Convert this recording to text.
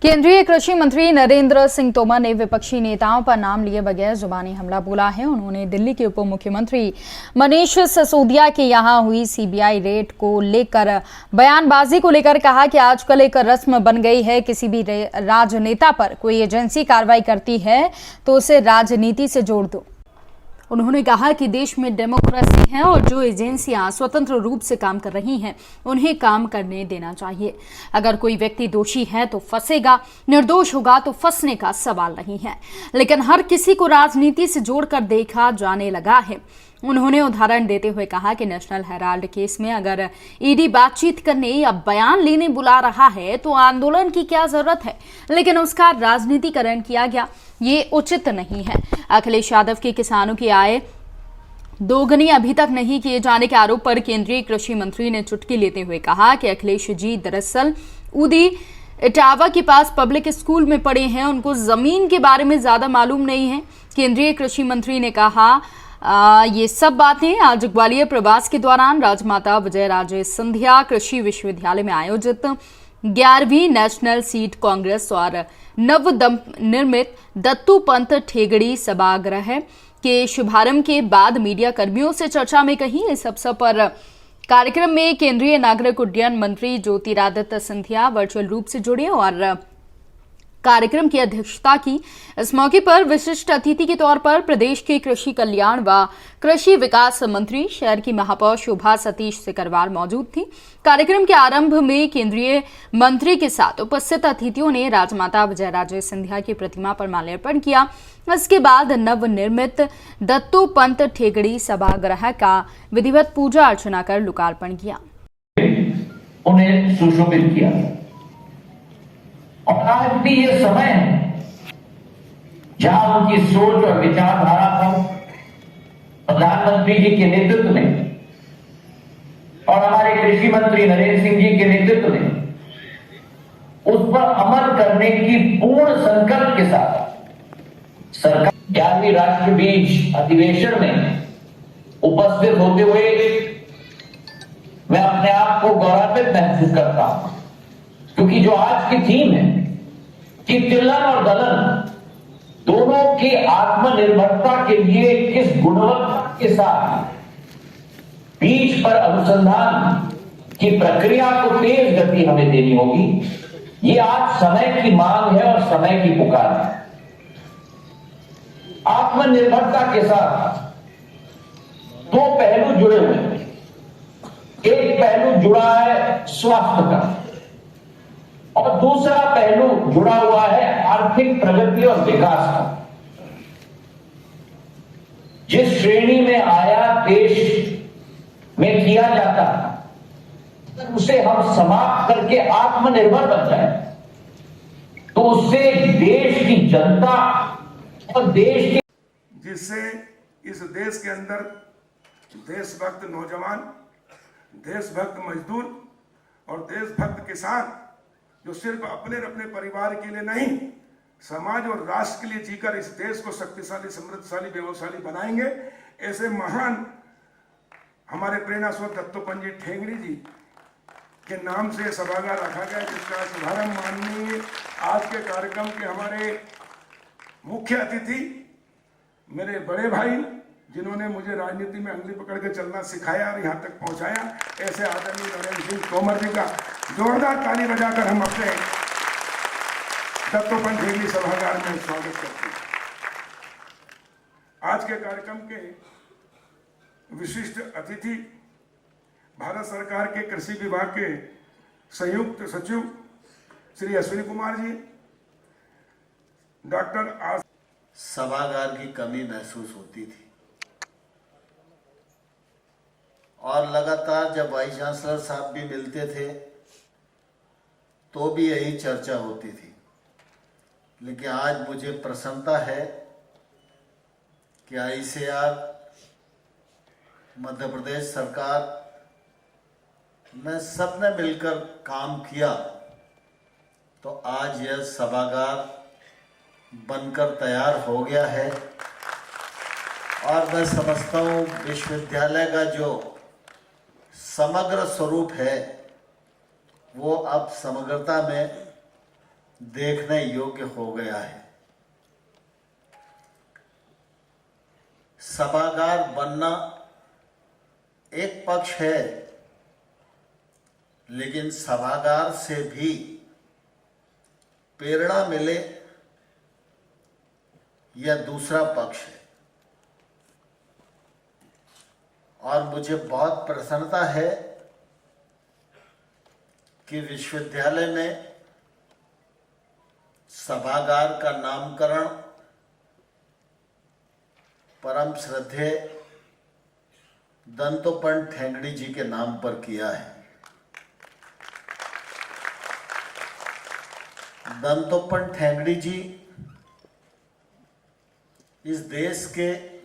केंद्रीय कृषि मंत्री नरेंद्र सिंह तोमर ने विपक्षी नेताओं पर नाम लिए बगैर जुबानी हमला बोला है। उन्होंने दिल्ली के उप मुख्यमंत्री मनीष सिसोदिया के यहां हुई सीबीआई रेड को लेकर बयानबाजी को लेकर कहा कि आजकल एक रस्म बन गई है, किसी भी राजनेता पर कोई एजेंसी कार्रवाई करती है तो उसे राजनीति से जोड़ दो। उन्होंने कहा कि देश में डेमोक्रेसी है और जो एजेंसियां स्वतंत्र रूप से काम कर रही हैं उन्हें काम करने देना चाहिए। अगर कोई व्यक्ति दोषी है तो फंसेगा, निर्दोष होगा तो फंसने का सवाल नहीं है, लेकिन हर किसी को राजनीति से जोड़कर देखा जाने लगा है। उन्होंने उदाहरण देते हुए कहा कि नेशनल हेराल्ड केस में अगर ईडी बातचीत करने या बयान लेने बुला रहा है तो आंदोलन की क्या जरूरत है, लेकिन उसका राजनीतिकरण किया गया, ये उचित नहीं है। अखिलेश यादव के किसानों की आय दोगुनी अभी तक नहीं किए जाने के आरोप पर केंद्रीय कृषि मंत्री ने चुटकी लेते हुए कहा कि अखिलेश जी दरअसल उदी इटावा के पास पब्लिक स्कूल में पढ़े हैं, उनको जमीन के बारे में ज्यादा मालूम नहीं है। केंद्रीय कृषि मंत्री ने कहा ये सब बातें आज ग्वालियर प्रवास के दौरान राजमाता विजयराजे सिंधिया कृषि विश्वविद्यालय में आयोजित 11वीं नेशनल सीड कांग्रेस और नवनिर्मित दत्तू पंत ठेगड़ी सभागृह के शुभारंभ के बाद मीडिया कर्मियों से चर्चा में कही। इस अवसर पर कार्यक्रम में केंद्रीय नागरिक उड्डयन मंत्री ज्योतिरादित्य सिंधिया वर्चुअल रूप से जुड़े और कार्यक्रम की अध्यक्षता की। इस मौके पर विशिष्ट अतिथि के तौर पर प्रदेश के कृषि कल्याण व कृषि विकास मंत्री शहर की महापौर शोभा सतीश सिकरवार मौजूद थी। कार्यक्रम के आरंभ में केंद्रीय मंत्री के साथ उपस्थित अतिथियों ने राजमाता विजयराजे सिंधिया की प्रतिमा पर माल्यार्पण किया। इसके बाद नवनिर्मित दत्तू पंत ठेगड़ी सभागृह का विधिवत पूजा अर्चना कर लोकार्पण किया। उन्हें सुशोभित किया और आज भी ये समय है जहां उनकी सोच और विचारधारा को प्रधानमंत्री जी के नेतृत्व में और हमारे कृषि मंत्री नरेंद्र सिंह जी के नेतृत्व में उस पर अमल करने की पूर्ण संकल्प के साथ सरकार 11वीं राष्ट्र बीज अधिवेशन में उपस्थित होते हुए मैं अपने आप को गौरवान्वित महसूस करता हूं, क्योंकि जो आज की थीम है कि तिलहन और दलहन दोनों की आत्मनिर्भरता के लिए किस गुणवत्ता के साथ बीज पर अनुसंधान की प्रक्रिया को तेज गति हमें देनी होगी, ये आज समय की मांग है और समय की पुकार है। आत्मनिर्भरता के साथ दो पहलू जुड़े हुए हैं। एक पहलू जुड़ा है स्वास्थ्य का और दूसरा पहलू जुड़ा हुआ है आर्थिक प्रगति और विकास का। जिस श्रेणी में आया देश में किया जाता उसे हम समाप्त करके आत्मनिर्भर बन जाए तो उससे देश की जनता और देश की जिससे इस देश के अंदर देशभक्त नौजवान, देशभक्त मजदूर और देशभक्त किसान जो सिर्फ अपने अपने परिवार के लिए नहीं समाज और राष्ट्र के लिए जीकर इस देश को शक्तिशाली, समृद्धशाली, वैभवशाली बनाएंगे, ऐसे महान हमारे प्रेरणा स्रोत दत्तूपंत जी ठेंगड़ी जी के नाम से सभागार रखा गया, जिसका शुभारंभ माननीय आज के कार्यक्रम के हमारे मुख्य अतिथि मेरे बड़े भाई जिन्होंने मुझे राजनीति में अंगली पकड़ के चलना सिखाया और यहाँ तक पहुँचाया, ऐसे आदरणीय नरेंद्र सिंह तोमर जी का जोरदार ताली बजाकर हम अपने दत्तूपंत ठेगड़ी सभागार में स्वागत करते हैं। आज के कार्यक्रम के विशिष्ट अतिथि भारत सरकार के कृषि विभाग के संयुक्त सचिव श्री अश्विनी कुमार जी, डॉक्टर आर। सभागार की कमी महसूस होती थी और लगातार जब वाइस चांसलर साहब भी मिलते थे तो भी यही चर्चा होती थी, लेकिन आज मुझे प्रसन्नता है कि ICAR मध्य प्रदेश सरकार में सबने मिलकर काम किया तो आज यह सभागार बनकर तैयार हो गया है। और मैं समझता हूँ विश्वविद्यालय का जो समग्र स्वरूप है वो अब समग्रता में देखने योग्य हो गया है। सभागार बनना एक पक्ष है, लेकिन सभागार से भी प्रेरणा मिले यह दूसरा पक्ष है। और मुझे बहुत प्रसन्नता है कि विश्वविद्यालय में सभागार का नामकरण परम श्रद्धेय दंतोपंत ठेंगड़ी जी के नाम पर किया है। दंतोपंत ठेंगड़ी जी इस देश के